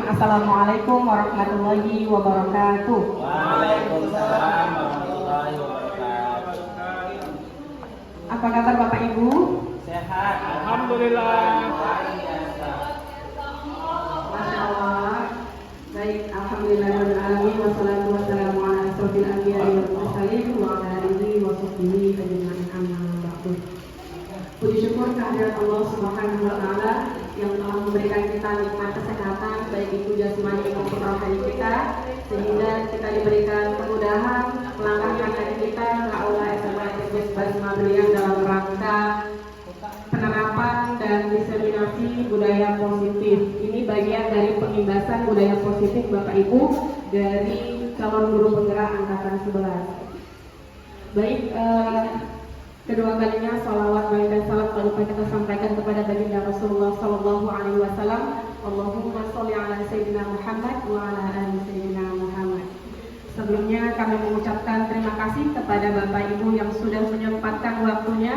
Assalamualaikum warahmatullahi wabarakatuh. Waalaikumsalam warahmatullahi wabarakatuh. Apa kabar Bapak Ibu? Sehat, Alhamdulillah. Masya Allah. Baik, alhamdulillahirrahmanirrahim. Wassalatu wassalamu ala asrofil anbiya'i wal mursalin wa ala alihi wa sahbihi ajma'in amma ba'du. Puji syukur kehadirat Allah Subhanahu wa taala yang telah memberikan kita nikmat kesehatan baik itu jasmani maupun rohani kita, sehingga kita diberikan kemudahan melangkahkan kaki kita ke aula SMA SMK Basma Belian dalam rangka penerapan dan diseminasi budaya positif. Ini bagian dari pengimbasan budaya positif Bapak Ibu dari calon guru penggerak angkatan 11. Baik, kedua kalinya salawat dan salam tak lupa kita sampaikan kepada baginda Rasulullah Sallallahu Alaihi Wasallam. Allahumma sholli ala Sayyidina Muhammad wa ala ali Sayyidina Muhammad. Sebelumnya kami mengucapkan terima kasih kepada Bapak Ibu yang sudah menyempatkan waktunya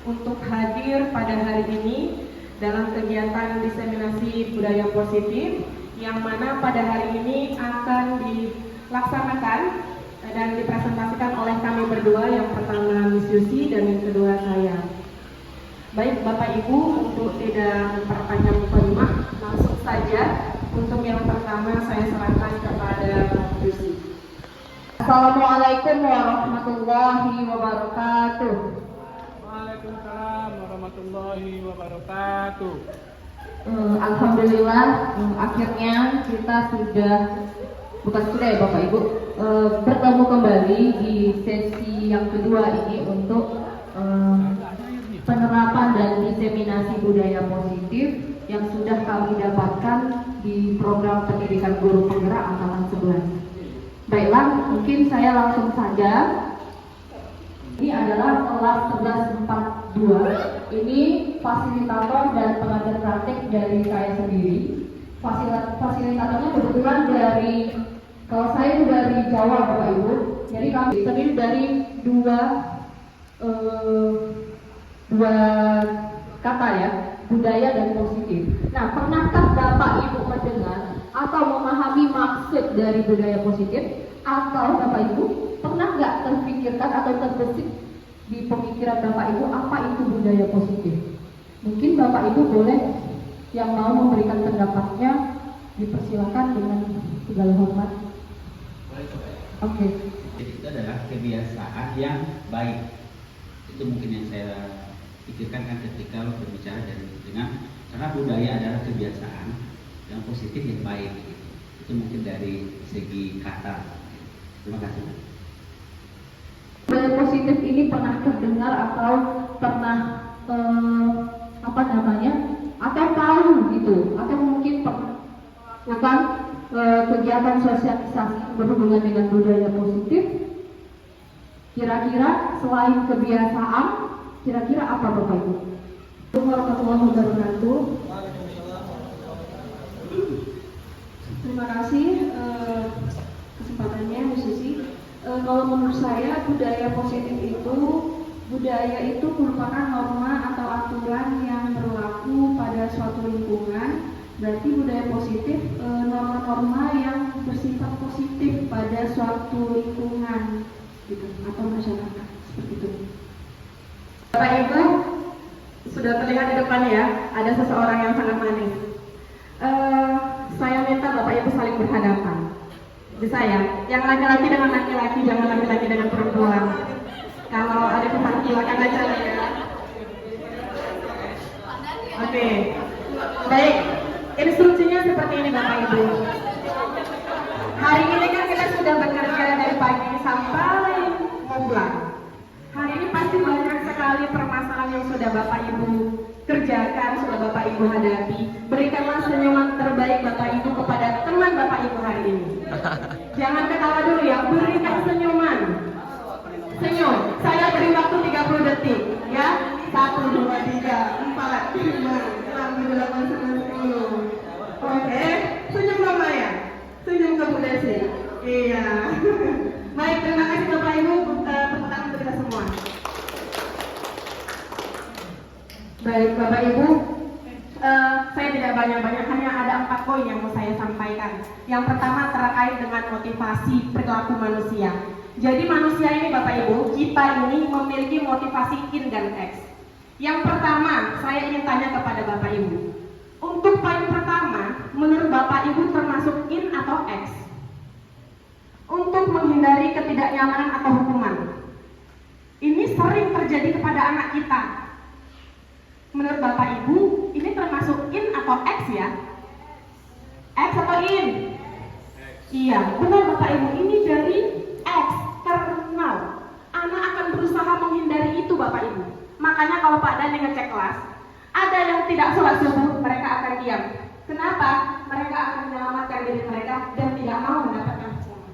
untuk hadir pada hari ini dalam kegiatan diseminasi budaya positif yang mana pada hari ini akan dilaksanakan dan dipresentasikan oleh kami berdua, yang pertama Miss Yusi dan yang kedua saya. Baik Bapak Ibu, untuk tidak memperpanjang mukadimah, langsung saja untuk yang pertama saya serahkan kepada Miss Yusi. Assalamualaikum warahmatullahi wabarakatuh. Waalaikumsalam warahmatullahi wabarakatuh. Alhamdulillah, akhirnya kita bukan sudah ya Bapak Ibu, bertemu kembali di sesi yang kedua ini untuk penerapan dan diseminasi budaya positif yang sudah kami dapatkan di program pendidikan guru penggerak angkatan 11. Baiklah, mungkin saya langsung saja. Ini adalah kelas 1142. Ini fasilitator dan pengajar praktik dari saya sendiri. Fasilitatornya kebetulan kalau saya itu dari Jawa Bapak Ibu. Jadi kami terdiri dari dua kata ya, budaya dan positif. Nah, pernahkah Bapak Ibu mendengar atau memahami maksud dari budaya positif? Atau Bapak Ibu pernah nggak terpikirkan atau terbesit di pemikiran Bapak Ibu apa itu budaya positif? Mungkin Bapak Ibu boleh yang mau memberikan pendapatnya dipersilakan dengan segala hormat. Oke. Jadi itu adalah kebiasaan yang baik. Itu mungkin yang saya pikirkan kan ketika berbicara dengan karena budaya adalah kebiasaan yang positif yang baik. Itu mungkin dari segi kata. Terima kasih. Budaya positif ini pernah terdengar atau pernah atau tahu gitu, atau mungkin pernah melakukan kegiatan sosialisasi berhubungan dengan budaya positif? Kira-kira selain kebiasaan, kira-kira apa Bapak Ibu? Assalamualaikum warahmatullahi wabarakatuh. Terima kasih kesempatannya Bu Susi. Kalau menurut saya budaya positif itu merupakan norma atau aturan yang berlaku pada suatu lingkungan. Berarti budaya positif norma-norma yang bersifat positif pada suatu lingkungan gitu, atau masyarakat seperti itu. Bapak Ibu sudah terlihat di depan ya, ada seseorang yang sangat manis. Saya minta Bapak Ibu saling berhadapan. Bisa ya? Yang laki-laki dengan laki-laki, jangan laki-laki dengan perempuan. Kalau ada kesalahan silakan aja ya. Oke. Baik. Instruksinya seperti ini Bapak Ibu. Hari ini kan kita sudah bekerja dari pagi sampai mau pulang. Hari ini pasti banyak sekali permasalahan yang sudah Bapak Ibu kerjakan, sudah Bapak Ibu hadapi. Berikanlah senyuman terbaik Bapak Ibu kepada teman Bapak Ibu hari ini. Jangan ketawa dulu ya, berikan senyuman. Senyum. Saya beri waktu 30 detik ya. 1, 2, 3, 4, 5, 6, 7, 8, 9, 10. Oke, senyum Mama ya. Senyum ke Bu Desi. Iya. Baik, terima kasih Bapak Ibu. Tepuk tangan untuk kita semua. Baik Bapak Ibu, saya tidak banyak-banyak, hanya ada 4 poin yang mau saya sampaikan. Yang pertama terkait dengan motivasi perilaku manusia. Jadi manusia ini Bapak Ibu, kita ini memiliki motivasi in dan X. Yang pertama, saya ingin tanya kepada Bapak Ibu. Untuk poin pertama, menurut Bapak Ibu termasuk in atau X? Untuk menghindari ketidaknyamanan atau hukuman. Ini sering terjadi kepada anak kita. Menurut Bapak Ibu, ini termasuk in atau X ya? X atau in? Iya, benar Bapak Ibu, ini dari eksternal. Anak akan berusaha menghindari itu Bapak Ibu. Makanya kalau Pak Dani ngecek kelas, ada yang tidak sholat subuh, mereka akan diam. Kenapa? Mereka akan menyelamatkan diri mereka dan tidak mau mendapatkan hukuman.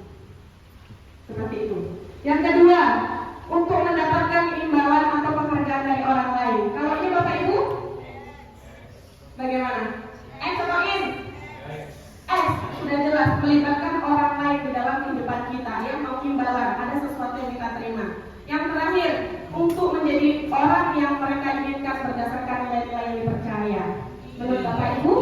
Seperti itu. Yang kedua, untuk mendapatkan imbalan atau penghargaan dari orang lain. Kalau ini Bapak Ibu, bagaimana? X atau in? X, sudah jelas melibatkan orang lain di dalam kehidupan kita yang mau imbalan, ada sesuatu yang kita terima. Yang terakhir, untuk menjadi orang yang mereka inginkan berdasarkan nilai-nilai yang dipercaya. Menurut Bapak Ibu?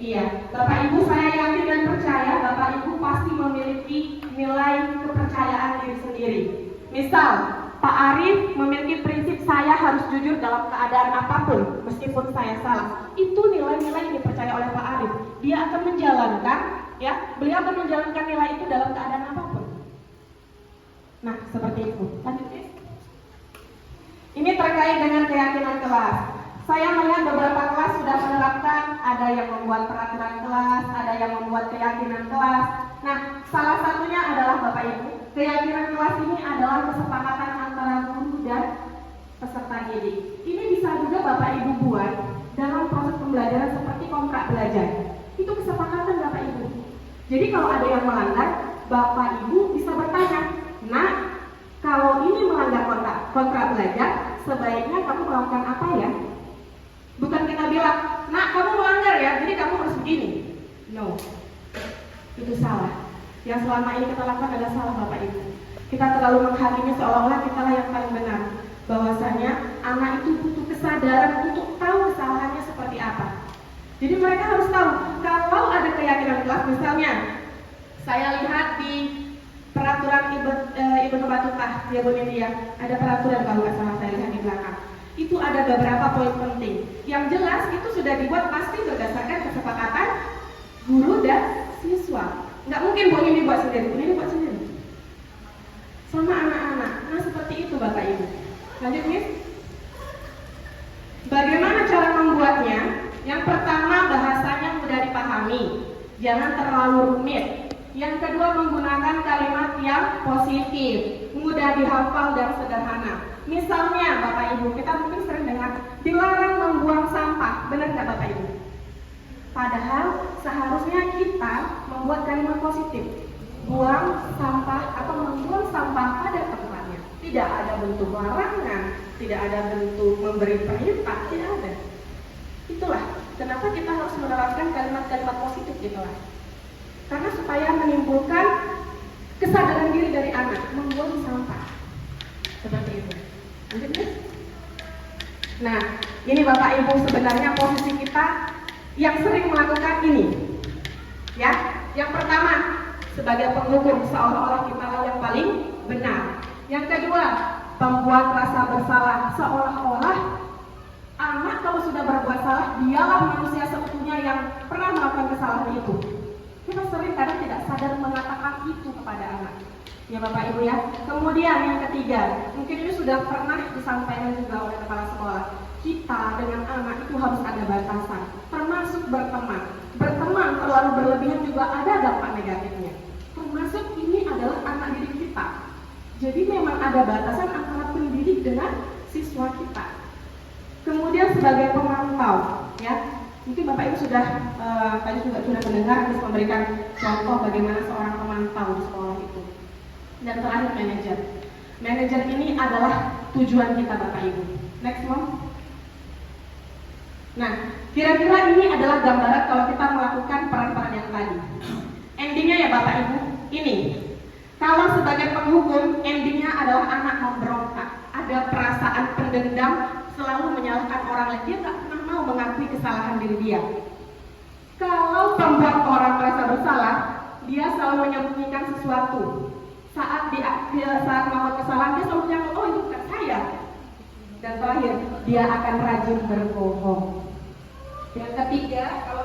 Iya, Bapak Ibu saya yakin dan percaya Bapak Ibu pasti memiliki nilai kepercayaan diri sendiri. Misal, Pak Arif memiliki prinsip saya harus jujur dalam keadaan apapun, meskipun saya salah. Itu nilai-nilai yang dipercaya oleh Pak Arif. Dia akan menjalankan, ya, beliau akan menjalankan nilai itu dalam keadaan apapun. Nah, seperti itu. Lanjut, Miss. Ini terkait dengan keyakinan kelas. Saya melihat beberapa kelas sudah menerapkan, ada yang membuat peraturan kelas, ada yang membuat keyakinan kelas. Nah, salah satunya adalah Bapak Ibu, keyakinan kelas ini adalah kesepakatan antara guru dan peserta didik. Ini bisa juga Bapak Ibu buat dalam proses pembelajaran seperti kontrak belajar. Itu kesepakatan Bapak Ibu. Jadi kalau ada yang melanggar, Bapak Ibu bisa bertanya, nah, kalau ini melanggar kontrak belajar, sebaiknya kamu melakukan apa ya? Bukan kita bilang, nah kamu melanggar ya, jadi kamu harus begini. No, itu salah. Yang selama ini kita lakukan adalah salah Bapak Ibu. Kita terlalu menghakimi seolah-olah kita lah yang paling benar. Bahwasanya anak itu butuh kesadaran untuk tahu kesalahannya seperti apa. Jadi mereka harus tahu, kalau ada keyakinan kelas, misalnya saya lihat di peraturan Ibnu Battuta, ya Bu Nindi ya, ada peraturan kalau nggak salah saya lihat di belakang. Itu ada beberapa poin penting. Yang jelas itu sudah dibuat pasti berdasarkan kesepakatan guru dan siswa. Nggak mungkin Bu Nindi buat sendiri, Bu Nindi buat sendiri. Sama anak-anak. Nah seperti itu Bapak Ibu. Lanjut Miss. Bagaimana cara membuatnya? Yang pertama bahasanya mudah dipahami, jangan terlalu rumit. Yang kedua menggunakan kalimat yang positif, mudah dihafal dan sederhana. Misalnya Bapak Ibu, kita mungkin sering dengar dilarang membuang sampah, benar nggak Bapak Ibu? Padahal seharusnya kita membuat kalimat positif, buang sampah atau membuang sampah pada tempatnya. Tidak ada bentuk larangan, tidak ada bentuk memberi perintah, tidak ada. Itulah kenapa kita harus menerapkan kalimat-kalimat positif di kelas. Karena supaya menimbulkan kesadaran diri dari anak membuang sampah. Seperti itu. Lanjut, Miss. Nah, ini Bapak Ibu sebenarnya posisi kita yang sering melakukan ini. Ya, yang pertama sebagai penghukum seolah-olah kita yang paling benar. Yang kedua, membuat rasa bersalah seolah-olah anak kalau sudah berbuat salah dialah manusia seutuhnya yang pernah melakukan kesalahan itu. Kita sering kadang tidak sadar mengatakan itu kepada anak. Ya Bapak Ibu ya. Kemudian yang ketiga, mungkin ini sudah pernah disampaikan juga oleh kepala sekolah. Kita dengan anak itu harus ada batasan, termasuk berteman. Berteman terlalu berlebihan juga ada dampak negatifnya. Termasuk ini adalah anak didik kita. Jadi memang ada batasan antara pendidik dengan siswa kita. Kemudian sebagai pemantau, ya. Mungkin Bapak Ibu sudah tadi juga sudah mendengar harus memberikan contoh bagaimana seorang pemantau di sekolah itu. Dan terakhir manajer. Manajer ini adalah tujuan kita Bapak Ibu. Next Mom. Nah, kira-kira ini adalah gambaran kalau kita melakukan peran-peran yang tadi. Endingnya ya Bapak Ibu, ini. Kalau sebagai penghukum, endingnya adalah anak memberontak. Ada perasaan pendendam, selalu menyalahkan orang lain. Dia nggak pernah mau mengakui kesalahan diri dia. Kalau membuat orang merasa bersalah, dia selalu menyembunyikan sesuatu. Saat saat melakukan kesalahan, dia selalu bilang, oh itu bukan saya. Dan terakhir, dia akan rajin berbohong. Yang ketiga, kalau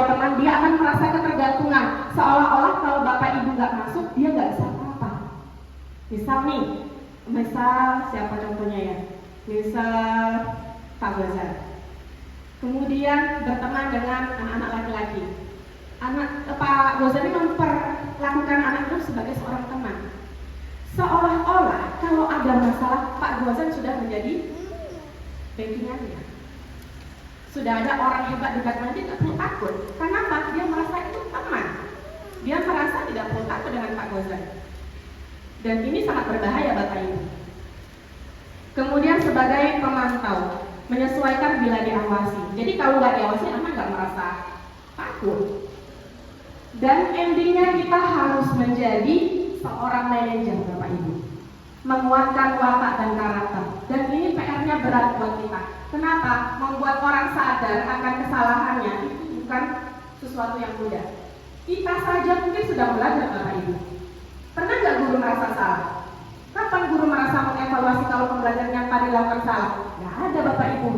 teman dia akan merasa ketergantungan, seolah-olah kalau bapak ibu nggak masuk, dia nggak bisa apa-apa. Misal siapa contohnya ya? Misal Pak Gozan. Kemudian berteman dengan anak-anak laki-laki. Pak Gozan ini memperlakukan anak itu sebagai seorang teman. Seolah-olah kalau ada masalah, Pak Gozan sudah menjadi backingannya. Sudah ada orang hebat di belakang, dia tidak perlu takut. Kenapa? Dia merasa itu teman. Dia merasa tidak perlu takut dengan Pak Gozan. Dan ini sangat berbahaya Bapak Ibu. Kemudian sebagai pemantau, menyesuaikan bila diawasi. Jadi kalau nggak diawasi, anak nggak merasa takut. Dan endingnya kita harus menjadi seorang manajer Bapak Ibu, menguatkan watak dan karakter. Dan ini PR-nya berat buat kita. Kenapa? Membuat orang sadar akan kesalahannya itu bukan sesuatu yang mudah. Kita saja mungkin sudah belajar Bapak Ibu. Pernah nggak guru merasa salah? Kapan guru merasa mengevaluasi kalau pembelajarannya tadi dilakukan salah? Nggak ada Bapak Ibu.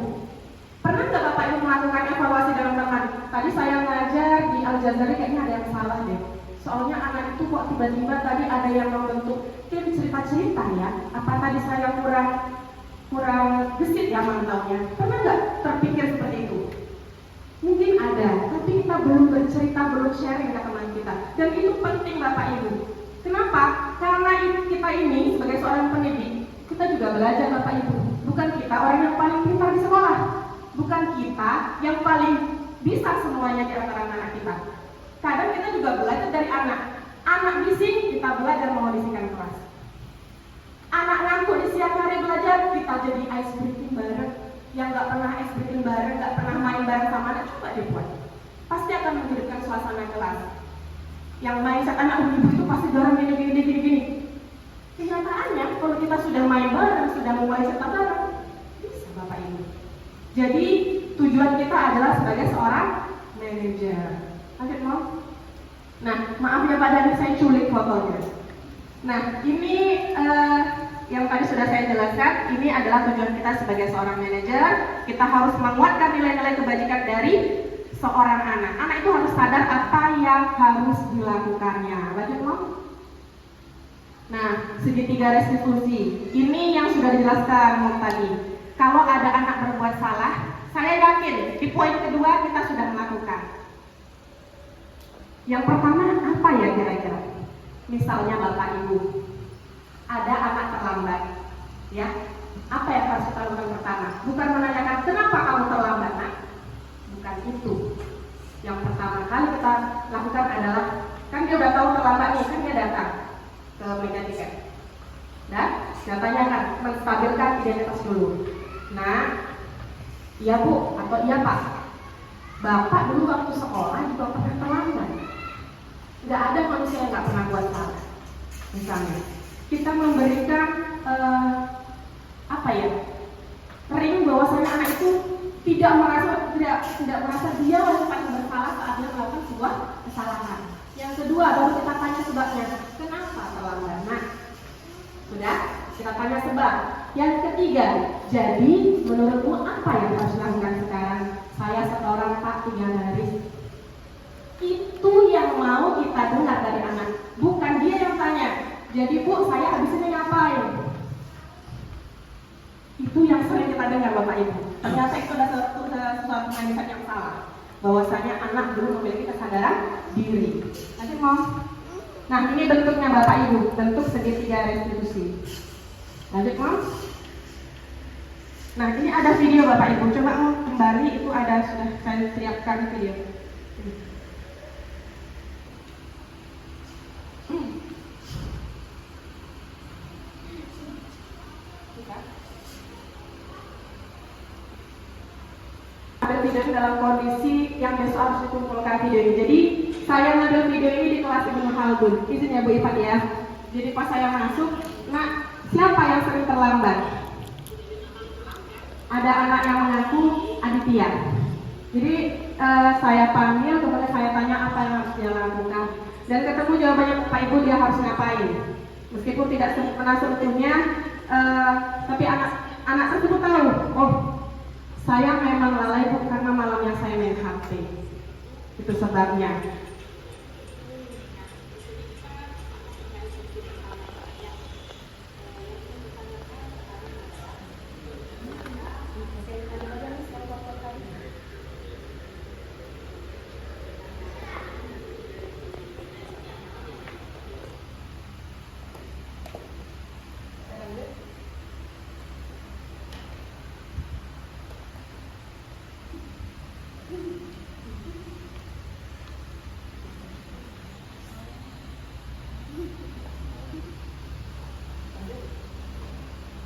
Pernah nggak Bapak Ibu melakukan evaluasi dalam teman? Tadi saya ngajar di Al-Jazari kayaknya ada yang salah deh. Soalnya anak itu kok tiba-tiba tadi ada yang membentuk tim cerita-cerita ya. Apa tadi saya kurang gesit ya mantaunya? Pernah nggak terpikir seperti itu? Mungkin ada, tapi kita belum bercerita, belum sharing ke teman kita. Dan itu penting Bapak Ibu. Kenapa? Karena kita ini sebagai seorang pendidik, kita juga belajar Bapak Ibu. Bukan kita orang yang paling pintar di sekolah. Bukan kita yang paling bisa semuanya di antara anak kita. Kadang kita juga belajar dari anak. Anak bising, kita belajar mengondisikan kelas. Anak ngantuk di siang hari belajar, kita jadi ice breaking bareng. Yang nggak pernah ice breaking bareng, nggak pernah main bareng sama anak, coba dibuat. Pasti akan menghidupkan suasana kelas. Yang mindset anak ibu itu pasti dorong gini. Kenyataannya, kalau kita sudah main bareng, sudah mulai serta bareng, bisa Bapak Ibu. Jadi tujuan kita adalah sebagai seorang manajer. Lanjut mau? Nah, maaf ya Pak Dhani, saya culik fotonya. Nah, ini yang tadi sudah saya jelaskan, ini adalah tujuan kita sebagai seorang manajer. Kita harus menguatkan nilai-nilai kebajikan dari seorang anak. Anak itu harus sadar apa yang harus dilakukannya. Lanjut mau? Nah, segitiga restitusi. Ini yang sudah dijelaskan mau tadi. Kalau ada anak berbuat salah, saya yakin di poin kedua kita sudah melakukan. Yang pertama apa ya kira-kira? Misalnya Bapak Ibu, ada anak terlambat, ya. Apa yang harus kita lakukan pertama? Bukan menanyakan kenapa kamu terlambat, nak. Bukan itu. Yang pertama kali kita lakukan adalah, kan dia udah tahu terlambat nih, kan dia datang ke meja tiket. Dan kita tanyakan, menstabilkan identitas dulu. Nah, iya Bu atau iya Pak, Bapak dulu waktu sekolah juga pernah terlambat. Nggak ada manusia yang nggak pernah buat salah. Misalnya, kita memberikan ring bahwasanya anak itu tidak merasa dia yang paling bersalah saat dia melakukan sebuah kesalahan. Yang kedua, baru kita tanya sebabnya. Kenapa terlambat? Nah, sudah kita tanya sebab. Yang ketiga, jadi menurutmu apa yang harus dilakukan sekarang? Saya setoran Pak 3 baris. Itu yang mau kita dengar dari anak, bukan dia yang tanya. Jadi Bu, saya habis ini ngapain? Itu yang sering kita dengar Bapak Ibu. Ternyata itu adalah suatu mindset yang salah. Bahwasanya anak belum memiliki kesadaran diri. Nanti mau? Nah, ini bentuknya Bapak Ibu, bentuk segitiga restitusi. Lanjut mau? Nah, ini ada video Bapak Ibu. Coba mau kembali, itu ada sudah saya siapkan video. Ambil video ini dalam kondisi yang besok harus dikumpulkan video ini. Jadi saya ngambil video ini di kelas Ibnu Khaldun. Izin ya Bu Ipat ya. Jadi pas saya masuk, nah siapa yang sering terlambat? Ada anak yang mengaku Aditya. Jadi saya panggil, kemudian saya tanya apa yang harus dia lakukan. Dan ketemu jawabannya Pak Ibu dia harus ngapain. Meskipun tidak sempurna seutuhnya, tapi anak tersebut tahu, oh saya memang lalai Bu karena malamnya saya main HP. Itu sebabnya.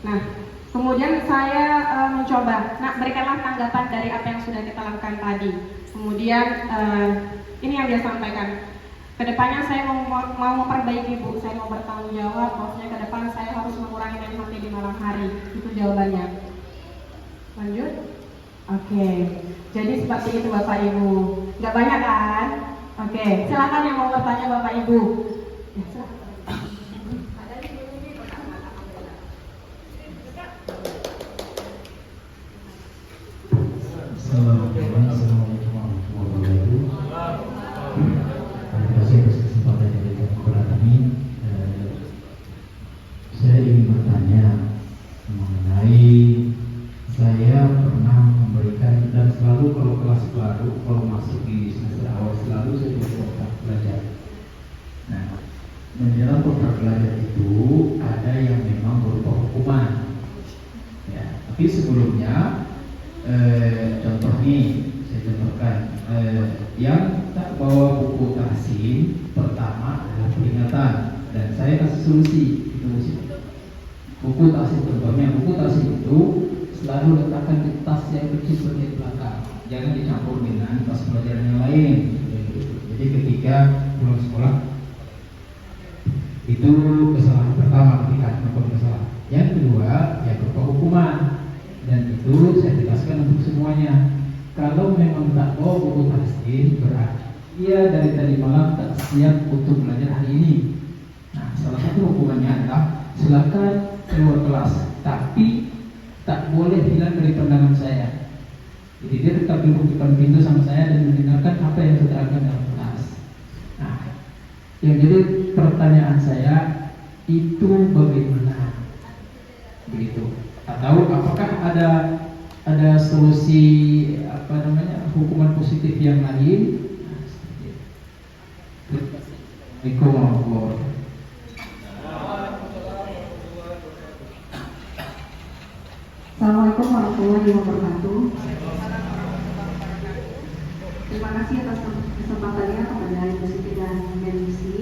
Nah, kemudian saya mencoba, berikanlah tanggapan dari apa yang sudah kita lakukan tadi. Kemudian ini yang dia sampaikan. Kedepannya saya mau memperbaiki Bu, saya mau bertanggung jawab. Maksudnya ke depan saya harus mengurangi main HP di malam hari. Itu jawabannya. Lanjut. Oke. Jadi seperti itu Bapak Ibu. Nggak banyak kan? Oke. Silakan yang mau bertanya Bapak Ibu. Ya, silakan. Assalamualaikum warahmatullahi wabarakatuh. Terima kasih atas kesempatan yang diberikan kepada kami. Saya ingin bertanya mengenai saya pernah memberikan dan selalu kalau kelas baru, kalau masuk di semester awal selalu saya buat kontrak belajar. Nah, menjelang kontrak belajar itu ada yang memang berupa hukuman. Ya, tapi sebelumnya contoh nih, saya contohkan yang tak bawa buku tahsin pertama adalah peringatan dan saya kasih solusi itu buku tahsin. Contohnya buku tahsin itu selalu letakkan di tas yang kecil seperti di belakang, jangan dicampur dengan tas pelajaran yang lain. Jadi ketika pulang sekolah itu kesalahan pertama ketika melakukan kesalahan. Yang kedua ya berupa hukuman. Dan itu saya tegaskan untuk semuanya. Kalau memang tak bawa buku tahsin, berarti ia dari tadi malam tak siap untuk belajar hari ini. Nah, salah satu hukumannya adalah silakan keluar kelas, tapi tak boleh hilang dari pandangan saya. Jadi dia tetap duduk di depan pintu sama saya dan mendengarkan apa yang saya terangkan dalam kelas. Nah, yang jadi pertanyaan saya itu bagaimana? Begitu. Atau apakah ada solusi hukuman positif yang lain? Assalamualaikum warahmatullahi wabarakatuh. Assalamualaikum warahmatullahi wabarakatuh. Terima kasih atas kesempatannya kepada Ibu Siti dan Melusi.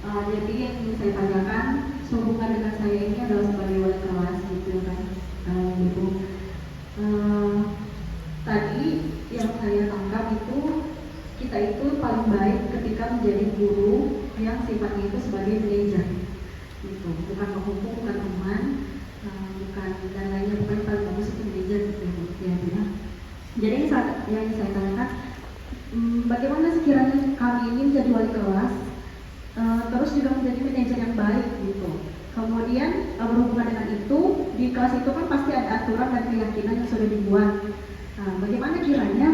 Jadi yang ingin saya tanyakan, sehubungan dengan saya ini adalah sebagai wali kelas gitu kan, Ibu. Tadi yang saya tangkap itu kita itu paling baik ketika menjadi guru yang sifatnya itu sebagai manajer, gitu. Bukan penghukum, bukan teman, bukan dan lainnya, bukan paling bagus itu manajer gitu ya. Jadi yang saya tanyakan, bagaimana sekiranya kami ini menjadi wali kelas, terus juga menjadi manajer yang baik gitu. Kemudian berhubungan dengan itu, di kelas itu kan pasti ada aturan dan keyakinan yang sudah dibuat. Nah, bagaimana kiranya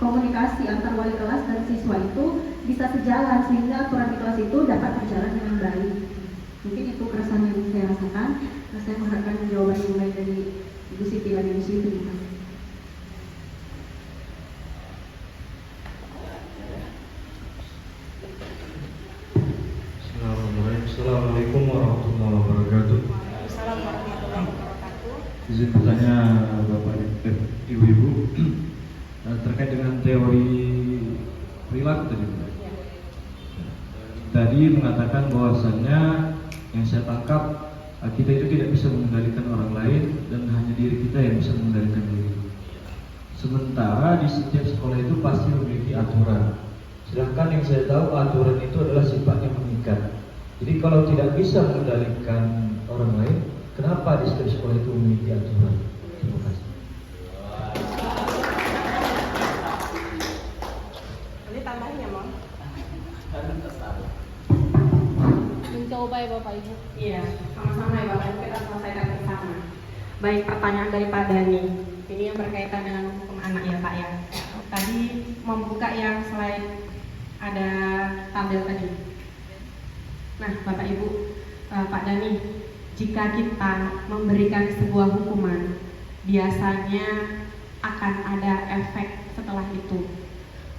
komunikasi antar wali kelas dan siswa itu bisa sejalan sehingga aturan di kelas itu dapat berjalan dengan baik. Mungkin itu keresahan yang saya rasakan. Nah, saya mengharapkan jawaban yang baik dari Ibu Siti dan Ibu Siti. Terima kasih. Assalamualaikum warahmatullahi wabarakatuh. Assalamualaikum warahmatullahi wabarakatuh. Izin bertanya Bapak Ibu-ibu terkait dengan teori perilaku tadi. Tadi mengatakan bahwasannya yang saya tangkap kita itu tidak bisa mengendalikan orang lain dan hanya diri kita yang bisa mengendalikan diri. Sementara di setiap sekolah itu pasti memiliki aturan. Sedangkan yang saya tahu aturan itu adalah sifatnya mengikat. Jadi kalau tidak bisa mengendalikan orang lain, kenapa di setiap sekolah itu memiliki aturan? Terima kasih. Mencoba ya Bapak Ibu. Iya, sama-sama ya Bapak Ibu, kita selesaikan bersama. Baik, pertanyaan dari Pak Dani. Ini yang berkaitan dengan hukum anak ya Pak ya. Tadi membuka yang selain ada tabel tadi. Nah, Bapak Ibu, Pak Dani, jika kita memberikan sebuah hukuman, biasanya akan ada efek setelah itu.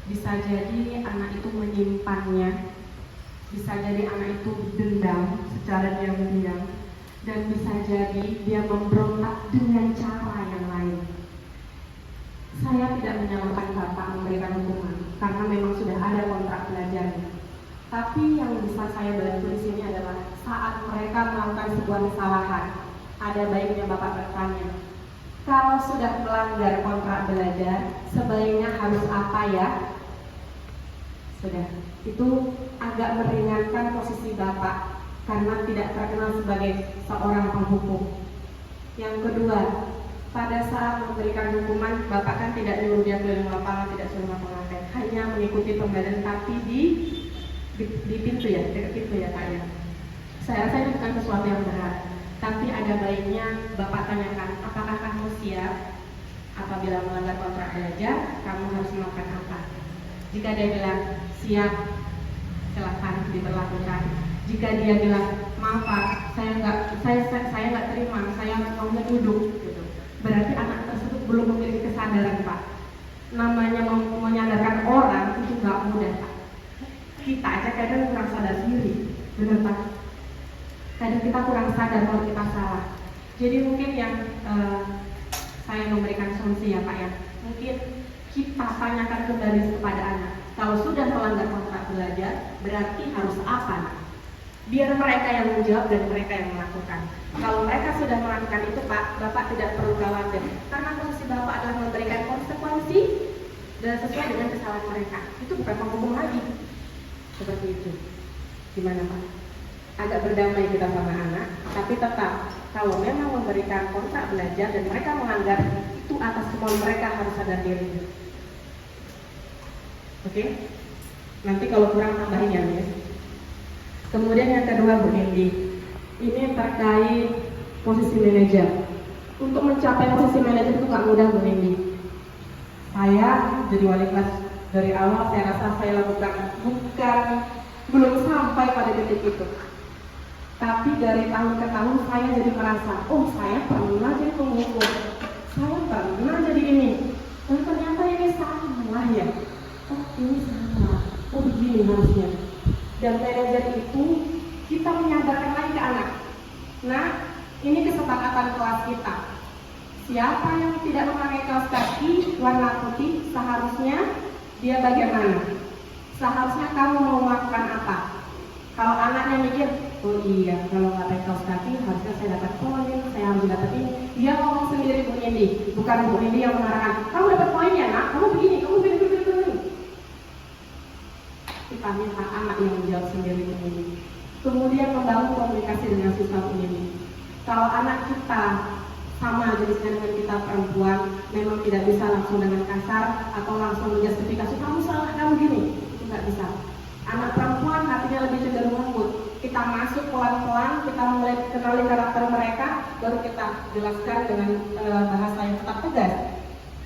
Bisa jadi anak itu menyimpannya, bisa jadi anak itu dendam secara diam-diam, dan bisa jadi dia memberontak dengan cara yang lain. Saya tidak menyalahkan Bapak memberikan hukuman karena memang sudah ada kontrak belajarnya. Tapi yang bisa saya bantu di sini adalah saat mereka melakukan sebuah kesalahan, ada baiknya Bapak bertanya, kalau sudah melanggar kontrak belajar, sebaiknya harus apa ya? Sudah, itu agak meringankan posisi Bapak karena tidak terkenal sebagai seorang penghukum. Yang kedua, pada saat memberikan hukuman, Bapak kan tidak nyuruh dia keliling lapangan, tidak suruh ngapa-ngapain, hanya mengikuti pembelajaran tapi di pintu ya, dekat pintu ya Pak ya. Saya rasa ini bukan sesuatu yang berat, tapi ada baiknya Bapak tanyakan, apakah kamu siap apabila melanggar kontrak belajar, kamu harus melakukan apa? Jika dia bilang siap, silakan diberlakukan. Jika dia bilang maaf Pak, saya nggak terima, saya maunya duduk, gitu. Berarti anak tersebut belum memiliki kesadaran Pak. Namanya menyadarkan orang itu nggak mudah Pak. Kita aja kadang kurang sadar diri, benar Pak. Kadang kita kurang sadar kalau kita salah. Jadi mungkin yang saya memberikan solusi ya Pak ya. Mungkin kita tanyakan kembali kepada anak. Kalau sudah melanggar kontrak belajar, berarti harus apa? Biar mereka yang menjawab dan mereka yang melakukan. Kalau mereka sudah melakukan itu Pak, Bapak tidak perlu khawatir. Karena posisi Bapak adalah memberikan konsekuensi dan sesuai dengan kesalahan mereka. Itu bukan menghukum lagi. Seperti itu. Gimana Pak? Agak berdamai kita sama anak, tapi tetap kalau memang memberikan kontrak belajar dan mereka melanggar, itu atas kemauan mereka harus sadar diri. Oke? Nanti kalau kurang tambahin ya Miss. Kemudian yang kedua Bu Nindi, ini terkait posisi manajer. Untuk mencapai posisi manajer itu nggak mudah Bu Nindi. Saya jadi wali kelas dari awal, saya rasa saya lakukan belum sampai pada titik itu. Tapi dari tahun ke tahun saya jadi merasa, oh saya pernah jadi penghukum, saya pernah jadi ini, dan ternyata ini salah ya. Oh ini salah, oh begini harusnya. Dan manajer itu kita menyadarkan lagi ke anak. Nah, ini kesepakatan kelas kita. Siapa yang tidak memakai kaos kaki warna putih, seharusnya dia bagaimana? Seharusnya kamu mau melakukan apa? Kalau anaknya mikir, oh iya, kalau nggak pakai kaos kaki harusnya saya dapat poin, saya harus dapat ini. Dia ngomong sendiri Bu Nindi, bukan Bu Nindi yang mengarahkan. Kamu dapat poin ya nak, kamu begini, kamu begini. Kita minta anak yang menjawab sendiri Bu Nindi. Kemudian membangun komunikasi dengan siswa Bu Nindi. Kalau anak kita sama jenisnya dengan kita perempuan, memang tidak bisa langsung dengan kasar atau langsung menjustifikasi kamu salah, kamu gini, itu nggak bisa. Anak perempuan hatinya lebih cenderung lembut. Kita masuk pelan-pelan, kita mulai kenali karakter mereka, baru kita jelaskan dengan bahasa yang tetap tegas.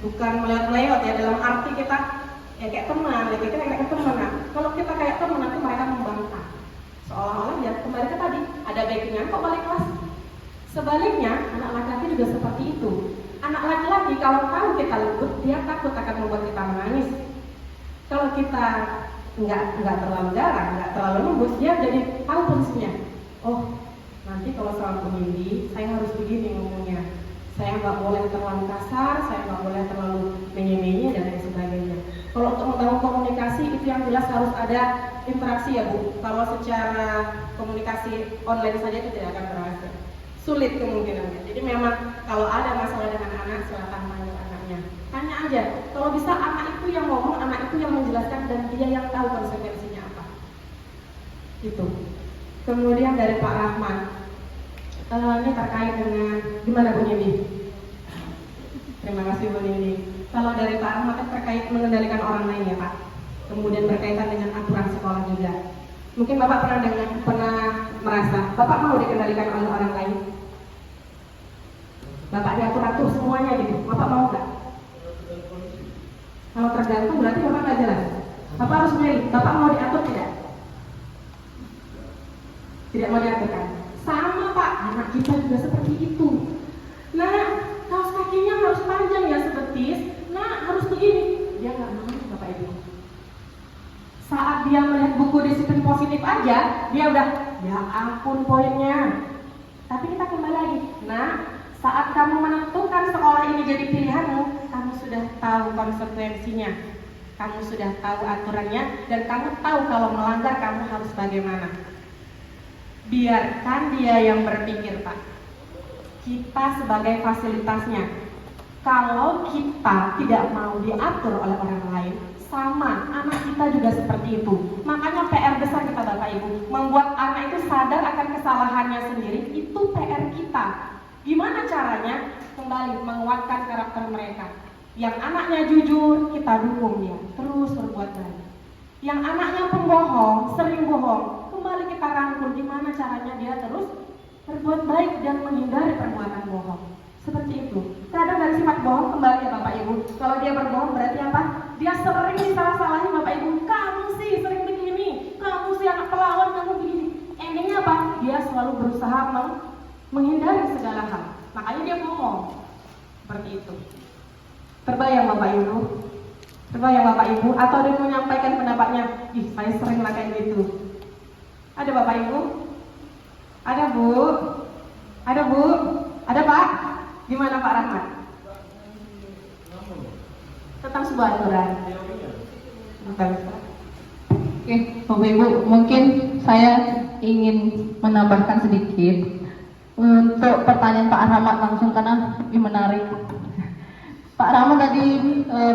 Bukan melihat-lihat ya, dalam arti kita ya kayak teman, ya kita kayak teman. Nah, kalau kita kayak teman nanti mereka membantah. Seolah-olah ya kembali ke tadi, ada baiknya kok balik kelas. Sebaliknya, anak laki-laki juga seperti itu. Anak laki-laki kalau tahu kita lembut, dia takut akan membuat kita menangis. Kalau kita nggak terlalu garang, nggak terlalu lembut, dia jadi tahu posisinya. Oh, nanti kalau sama Bu Nindi, saya harus begini ngomongnya. Saya nggak boleh terlalu kasar, saya nggak boleh terlalu menye-menye dan lain sebagainya. Kalau untuk membangun komunikasi itu yang jelas harus ada interaksi ya Bu. Kalau secara komunikasi online saja itu tidak akan berhasil. Sulit kemungkinannya. Jadi memang kalau ada masalah dengan anak, silakan panggil anaknya. Tanya aja. Kalau bisa anak itu yang ngomong, anak itu yang menjelaskan dan dia yang tahu konsekuensinya apa. Itu. Kemudian dari Pak Rahman, ini terkait dengan gimana Bu Nindi? Terima kasih Bu Nindi. Kalau dari Pak Rahman terkait mengendalikan orang lain ya Pak. kemudian berkaitan dengan aturan sekolah juga. Mungkin Bapak pernah merasa Bapak mau dikendalikan oleh orang lain. Bapak diatur-atur semuanya gitu. Bapak mau nggak? Kalau tergantung berarti Bapak nggak jelas. Bapak harus milih. Bapak mau diatur tidak? Tidak mau diatur kan? Sama Pak, anak kita juga seperti itu. Nah, kaos kakinya harus panjang ya sebetis. Nah, harus begini. Dia nggak mau Bapak Ibu. Saat dia melihat buku disiplin positif aja, dia udah, ya ampun poinnya. Tapi kita kembali lagi. Nah, saat kamu menentukan sekolah ini jadi pilihanmu, kamu sudah tahu konsekuensinya, kamu sudah tahu aturannya, dan kamu tahu kalau melanggar kamu harus bagaimana. Biarkan dia yang berpikir, Pak. Kita sebagai fasilitasnya. Kalau kita tidak mau diatur oleh orang lain, sama, anak kita juga seperti itu. Makanya PR besar kita Bapak Ibu, membuat anak itu sadar akan kesalahannya sendiri, itu PR kita. Gimana caranya? Kembali menguatkan karakter mereka. Yang anaknya jujur, kita dukung dia terus berbuat baik. Yang anaknya pembohong, sering bohong, kembali kita rangkul gimana caranya dia terus berbuat baik dan menghindari perbuatan bohong. Seperti itu. Kadang dari sifat bohong kembali ya Bapak Ibu. Kalau dia berbohong berarti apa? Dia sering disalah-salahin Bapak Ibu. Kamu sih sering begini, kamu sih anak pelawan, kamu begini. Endingnya apa? Dia selalu berusaha menghindari segala hal. Makanya dia ngomong seperti itu. Terbayang Bapak Ibu? Terbayang Bapak Ibu? Atau dia menyampaikan pendapatnya, ih saya sering kayak gitu. Ada Bapak Ibu? Ada Bu? Ada Bu? Ada Pak? Gimana Pak Rahmat? Tentang sebuah aturan. Oke, Bapak Ibu, mungkin saya ingin menambahkan sedikit untuk pertanyaan Pak Rahmat langsung karena ini menarik. Pak Rahmat tadi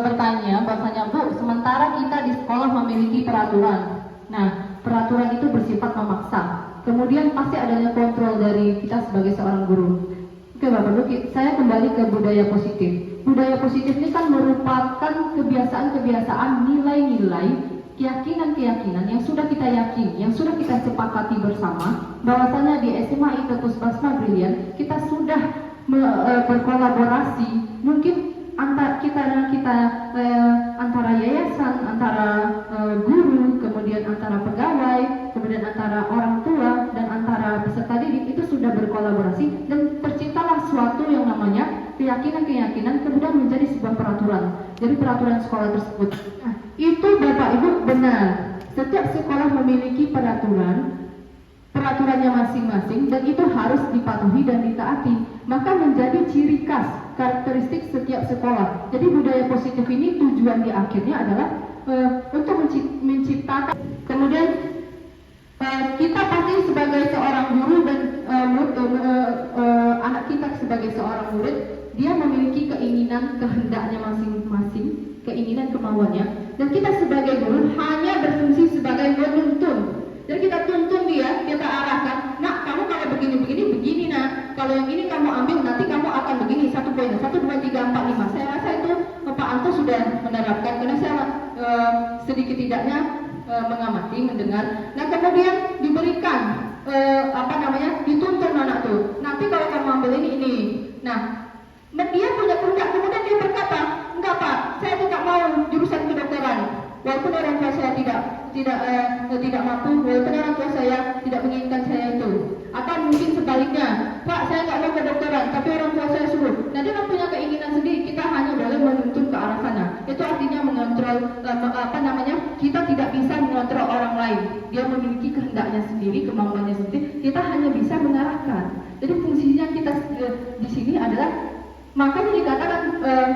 bertanya bahwasanya Bu, sementara kita di sekolah memiliki peraturan. Nah, peraturan itu bersifat memaksa. Kemudian pasti adanya kontrol dari kita sebagai seorang guru. Oke Bapak Ibu, saya kembali ke budaya positif. Budaya positif ini kan merupakan kebiasaan-kebiasaan, nilai-nilai, keyakinan-keyakinan yang sudah kita yakini, yang sudah kita sepakati bersama, bahwasanya di SMA Itetus Basma Brilian kita sudah berkolaborasi, mungkin antara antara yayasan, antara guru, kemudian antara pegawai, kemudian antara orang tua dan antara peserta didik itu sudah berkolaborasi dan terciptalah suatu yang namanya keyakinan-keyakinan kemudian menjadi sebuah peraturan. Jadi peraturan sekolah tersebut. Nah, itu Bapak Ibu benar. Setiap sekolah memiliki peraturannya masing-masing dan itu harus dipatuhi dan ditaati. Maka menjadi ciri khas karakteristik setiap sekolah. Jadi budaya positif ini tujuan di akhirnya adalah untuk menciptakan. Kemudian kita pasti sebagai seorang guru dan anak kita sebagai seorang murid, dia memiliki keinginan, kehendaknya masing-masing, keinginan, kemauannya, dan kita sebagai guru hanya berfungsi sebagai penuntun. Jadi kita tuntun dia, kita arahkan, nak kamu kalau begini, nak kalau yang ini kamu ambil, nanti kamu akan begini, 1 poin, 1, 2, 3, 4, 5. Saya rasa itu Pak Anto sudah menerapkan, karena saya sedikit tidaknya mengamati, mendengar. Nah kemudian diberikan dituntun anak tuh. Nanti kalau kamu ambil ini. Nah, dia punya kehendak, kemudian dia berkata, enggak Pak, saya tidak mau jurusan kedokteran. Walaupun orang tua saya tidak mampu, walaupun orang tua saya tidak menginginkan saya itu. Atau mungkin sebaliknya, Pak saya nggak mau kedokteran, tapi orang tua saya suruh. Nah dia punya keinginan sendiri, kita hanya boleh menuntun ke arah sana. Itu artinya mengontrol, kita tidak bisa mengontrol orang lain. Dia memiliki kehendaknya sendiri, kemauannya sendiri. Kita hanya bisa mengarahkan. Jadi fungsinya kita di sini adalah, makanya dikatakan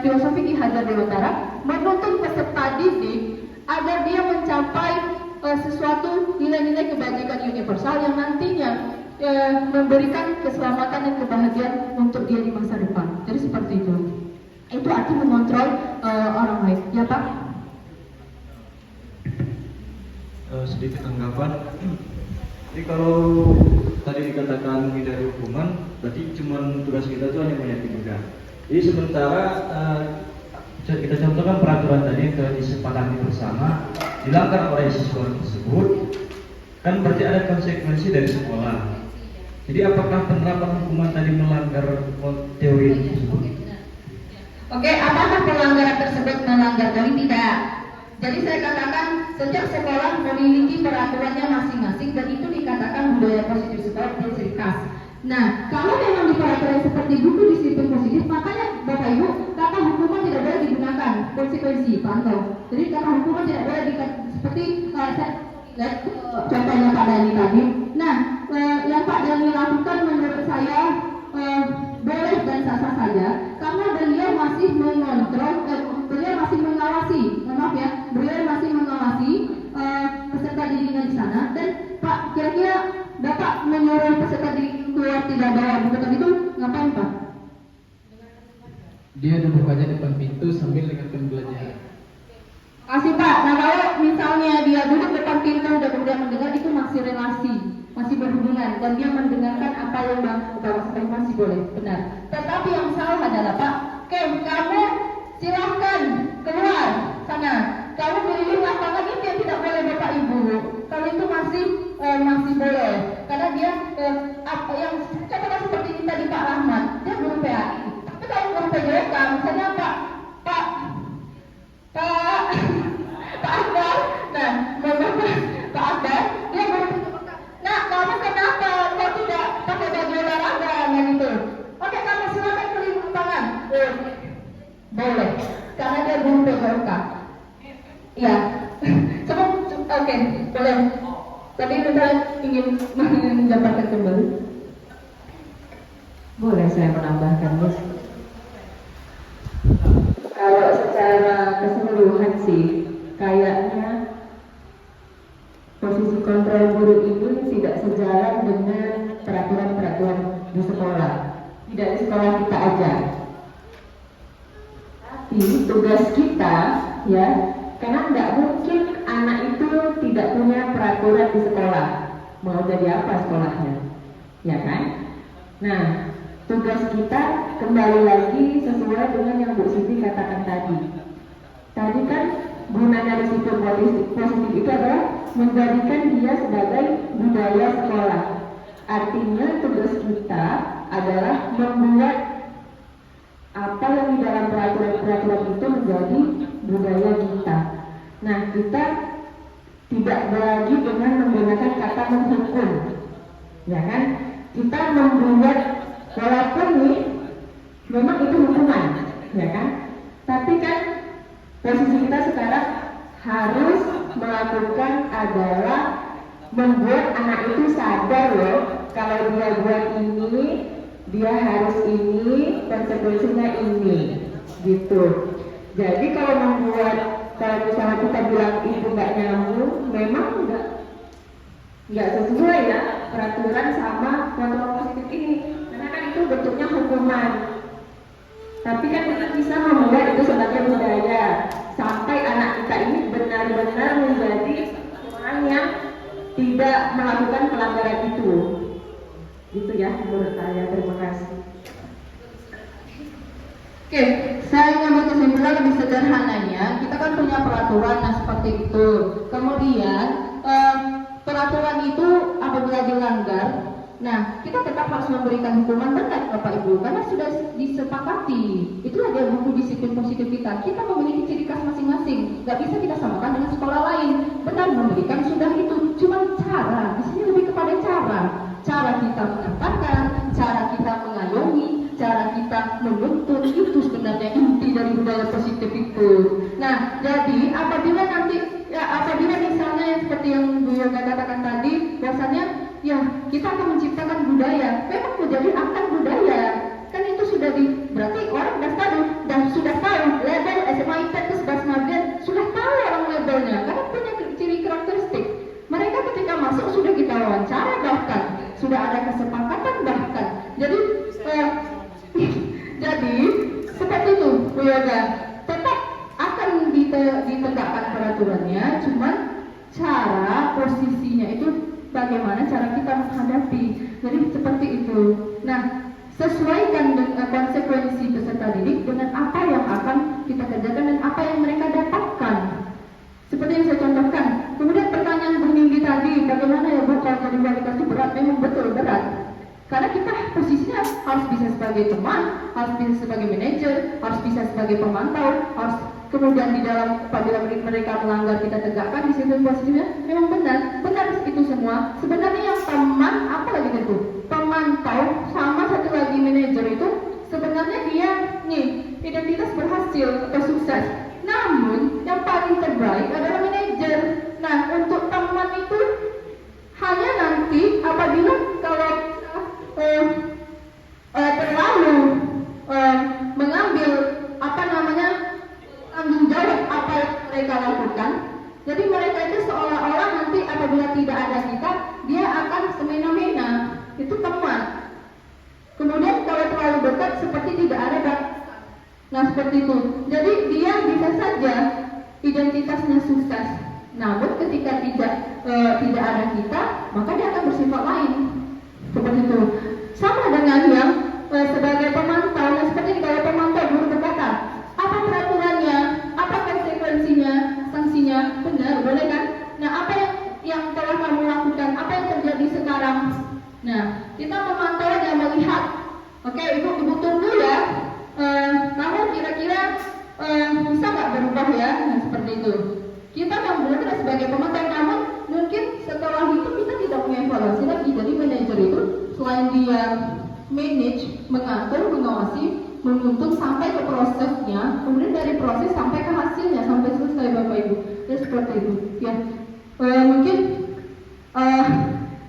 filosofi Ki Hajar Dewantara menuntun peserta didik agar dia mencapai sesuatu nilai-nilai kebajikan universal yang nantinya memberikan keselamatan dan kebahagiaan untuk dia di masa depan. Jadi seperti itu. Itu arti mengontrol orang lain. Ya Pak? Sedikit tanggapan. Jadi kalau tadi dikatakan menghindari hukuman, berarti cuma tugas kita itu hanya meyakini juga. Jadi sementara kita contohkan peraturan tadi yang disepakati bersama, dilanggar oleh siswa tersebut, kan berarti ada konsekuensi dari sekolah. Jadi apakah penerapan hukuman tadi melanggar teori tersebut? Oke, apakah pelanggaran tersebut melanggar teori? Tidak. Jadi saya katakan setiap sekolah memiliki peraturannya masing-masing dan itu dikatakan budaya positif sekolah dan ciri khas. Nah, kalau memang di peraturan seperti buku disiplin positif, makanya Bapak Ibu kata hukuman tidak boleh digunakan konsekuensi, pantau. Jadi kata hukuman tidak boleh seperti saya lihat contohnya Pak Dani tadi. Nah, yang Pak Dani lakukan menurut saya boleh dan sah-sah saja karena beliau masih mengontrol, beliau masih mengawasi, maaf ya, beliau masih mengawasi peserta didiknya di sana. Dan Pak, kira-kira Bapak menyuruh peserta didik keluar tidak bawa buku tadi itu ngapain Pak? Dia duduk aja depan pintu sambil dengarkan pelajaran. Kasih Pak. Nah kalau misalnya dia duduk depan pintu dan kemudian mendengar, itu masih relasi, masih berhubungan dan dia mendengarkan apa yang Bapak sampaikan, masih boleh, benar. Tetapi yang salah adalah Pak, kamu silahkan keluar sana, kamu keliling lapangan, itu yang tidak boleh Bapak Ibu. Kalau itu masih boleh, karena dia yang contohnya seperti ini tadi Pak Rahmat, dia guru PAI. Tapi kalau guru PJK, misalnya Pak Akbar, nah Pak Akbar, dia guru PJK. Nah, kamu kenapa kau tidak pakai baju olahraga, nah gitu? Oke, kamu silakan keliling lapangan. Boleh, karena dia guru PJK. Iya. Oke, boleh. Tadi kita ingin menjabarkan kembali. Boleh saya menambahkan, Bos? Kalau secara keseluruhan sih, kayaknya posisi kontrol guru ini tidak sejalan dengan peraturan-peraturan di sekolah. Tidak di sekolah kita aja. Tapi tugas kita, ya, karena tidak mungkin anak itu tidak punya peraturan di sekolah. Mau jadi apa sekolahnya? Ya kan? Nah, tugas kita kembali lagi sesuai dengan yang Bu Siti katakan tadi. Tadi kan gunanya disiplin positif itu adalah menjadikan dia sebagai budaya sekolah. Artinya tugas kita adalah membuat apa yang di dalam peraturan-peraturan itu menjadi budaya kita. Nah, kita tidak lagi dengan menggunakan kata menghukum, ya kan? Kita membuat, walaupun nih memang itu hukuman, ya kan? Tapi kan posisi kita sekarang harus melakukan adalah membuat anak itu sadar loh, kalau dia buat ini, dia harus ini, konsekuensinya ini, gitu. Jadi kalau misalnya kita bilang itu nggak nyambung, memang nggak sesuai ya peraturan sama kontrol positif ini, karena kan itu bentuknya hukuman. Tapi kan kita bisa membuat itu sebagai budaya sampai anak kita ini benar-benar menjadi orang yang tidak melakukan pelanggaran itu. Gitu ya menurut saya. Terima kasih. Oke, saya ngambil kesimpulan lebih sederhananya. Kita kan punya peraturan, nah seperti itu. Kemudian peraturan itu apabila dilanggar, nah kita tetap harus memberikan hukuman, benar Bapak Ibu, karena sudah disepakati. Itulah dia buku disiplin positif kita. Kita memiliki ciri khas masing-masing. Gak bisa kita samakan dengan sekolah lain. Benar memberikan sudah itu. Cuma cara, di sini lebih kepada cara kita menyampaikan, cara kita mengayomi, cara kita menuntut, itu sebenarnya inti dari budaya positif itu. Nah, jadi apabila misalnya seperti yang Bu Yoga katakan tadi, bahwasanya ya kita akan menciptakan budaya, memang menjadi akan budaya. Kan itu sudah berarti orang sudah tahu label SMA IPTEK ke 11 sudah tahu orang labelnya, karena punya ciri karakteristik. Mereka ketika masuk sudah kita wawancara, bahkan sudah ada kesepakatan bahkan. Jadi seperti itu Bu Yoga, tetap akan ditegakkan peraturannya, cuman cara posisinya itu bagaimana cara kita menghadapi. Jadi seperti itu. Nah, sesuaikan dengan konsekuensi peserta didik dengan apa yang akan kita kerjakan dan apa yang mereka dapatkan. Seperti seperti yang saya contohkan. Kemudian pertanyaan Bu Nindi tadi, bagaimana ya Bu kalau jadi wali kelas itu berat? Memang betul berat. Karena kita posisinya harus bisa sebagai teman, harus bisa sebagai manajer, harus bisa sebagai pemantau, harus kemudian di dalam apabila mereka melanggar kita tegakkan di situ posisinya. Memang benar itu semua. Sebenarnya yang teman apa lagi itu? Pemantau sama satu lagi manajer itu sebenarnya dia nih identitas berhasil atau sukses. Namun yang paling terbaik adalah manajer. Nah untuk teman itu hanya nanti apabila kalau terlalu mengambil tanggung jawab apa yang mereka lakukan. Jadi mereka itu seolah-olah nanti apabila tidak ada kita, dia akan semena-mena. Itu teman. Kemudian kalau terlalu dekat seperti tidak ada batasan. Nah seperti itu. Jadi dia bisa saja identitasnya sukses. Namun ketika tidak ada kita, maka dia akan bersifat lain. Seperti itu. Sama dengan yang sebagai pemantau. Nah seperti kalau pemantau guru berkata, apa peraturannya, apa konsekuensinya, sanksinya, benar, boleh kan? Nah apa yang telah kamu lakukan, apa yang terjadi sekarang? Nah kita memantau aja melihat. Oke, ibu tunggu ya. Kamu kira-kira bisa nggak berubah ya? Nah seperti itu. Kita yang benar-benar sebagai pemantau, namun mungkin setelah itu kita tidak mengevaluasi lagi. Jadi manajer itu selain dia manage, mengatur, mengawasi, menuntun sampai ke prosesnya, kemudian dari proses sampai ke hasilnya, sampai selesai Bapak Ibu. Jadi seperti itu. Ya, mungkin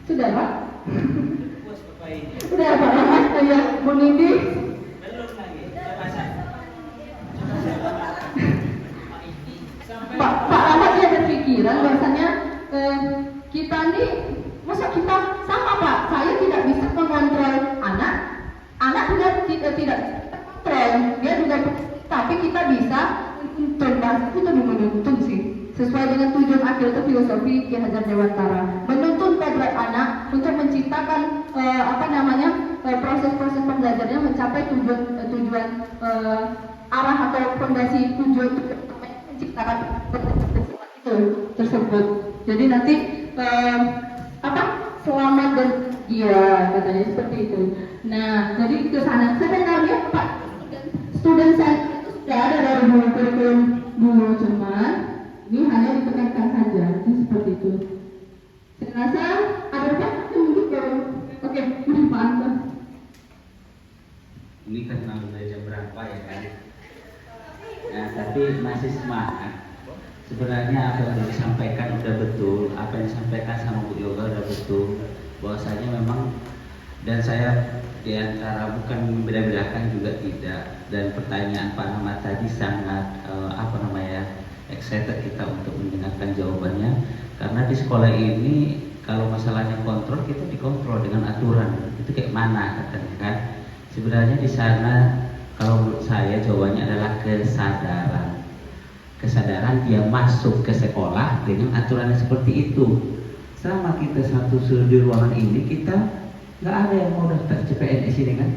sudah Pak? Sudah Pak Rahmat, ya Bu Nindi. Pak Rahmat dia berpikiran bahwasanya kita ini masa kita sama Pak, saya tidak bisa mengontrol anak juga tidak kontrol, dia juga, tapi kita bisa menuntun, itu menuntun sih, sesuai dengan tujuan akhir itu filosofi Ki Hajar Dewantara, menuntun kodrat anak untuk menciptakan proses-proses pembelajarannya mencapai tujuan arah atau fondasi tujuan menciptakan itu tersebut. Jadi nanti selamat dan dia katanya seperti itu. Nah, jadi ke sana sebenarnya Pak student saya itu sudah ada dari kurikulum dulu, cuman ini hanya ditekankan saja. Jadi seperti itu. Saya rasa ada Pak mungkin kalau oke, Pak Anton. Ini kan udah jam berapa ya kan? Nah, tapi masih semangat. Sebenarnya apa yang disampaikan udah betul, apa yang disampaikan sama Bu Yoga udah betul, bahwasanya memang, dan saya diantara bukan membeda-bedakan juga tidak, dan pertanyaan Pak Ahmad tadi sangat excited kita untuk mendengarkan jawabannya, karena di sekolah ini kalau masalahnya kontrol, kita dikontrol dengan aturan, itu kayak mana katanya kan? Sebenarnya di sana kalau menurut saya jawabannya adalah kesadaran dia masuk ke sekolah dengan aturan yang seperti itu. Selama kita satu di ruangan ini, kita nggak ada yang mau daftar CPNS ini kan?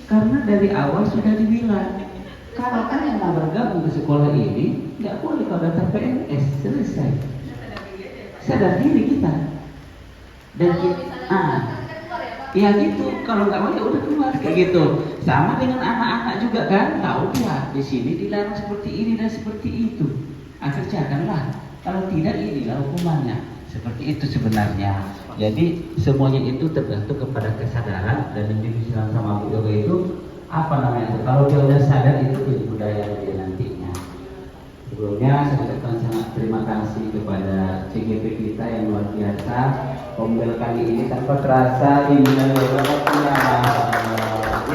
Karena dari awal sudah dibilang, kalau kan yang mau bergabung ke sekolah ini nggak boleh kalau daftar PNS, selesai. Sadar diri kita. Dan ya gitu, kalau nggak mau ya udah keluar kayak gitu. Sama dengan anak-anak juga kan, tahu dia di sini dilarang seperti ini dan seperti itu. Kerjakanlah, kalau tidak inilah hukumannya. Seperti itu sebenarnya. Jadi semuanya itu tergantung kepada kesadaran, dan yang dibilang sama Bu Yoga itu kalau dia udah sadar itu jadi budaya dia nantinya. Sebelumnya saya ucapkan sangat terima kasih kepada CGP kita yang luar biasa. Ombel kali ini tanpa terasa ini ya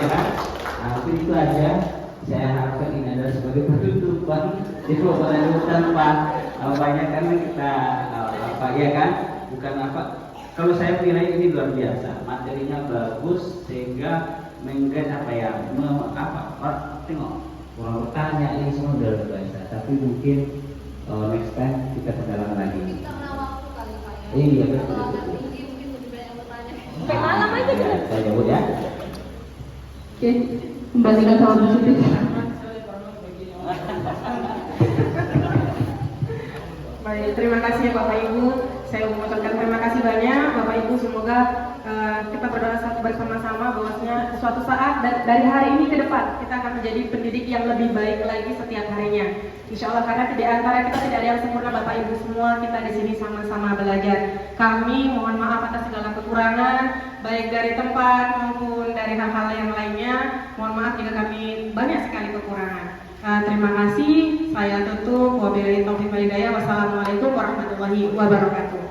kan? Mungkin itu aja. Saya harapkan ini adalah sebagai penutupan. Jadi tanpa banyak karena kita ya kan? Bukan kalau saya menilai ini luar biasa, materinya bagus sehingga tengok orang bertanya ini semua luar biasa. Tapi mungkin next time kita perdalam lagi. Iya betul. Sampai malam aja kan? Saya jawab ya. Oke, kembalikan sama positif. Baik, terima kasih Bapak Ibu. Saya mengucapkan terima kasih banyak Bapak Ibu. Semoga kita berdoa bersama-sama bahwasanya suatu saat dari hari ini ke depan kita akan menjadi pendidik yang lebih baik lagi setiap harinya. Insya Allah, karena di antara kita tidak ada yang sempurna Bapak Ibu, semua kita di sini sama-sama belajar. Kami mohon maaf atas segala kekurangan, baik dari tempat maupun dari hal-hal yang lainnya. Mohon maaf jika kami banyak sekali kekurangan. Terima kasih. Saya tutup. Wabillahi taufiq wal hidayah. Wassalamualaikum warahmatullahi wabarakatuh.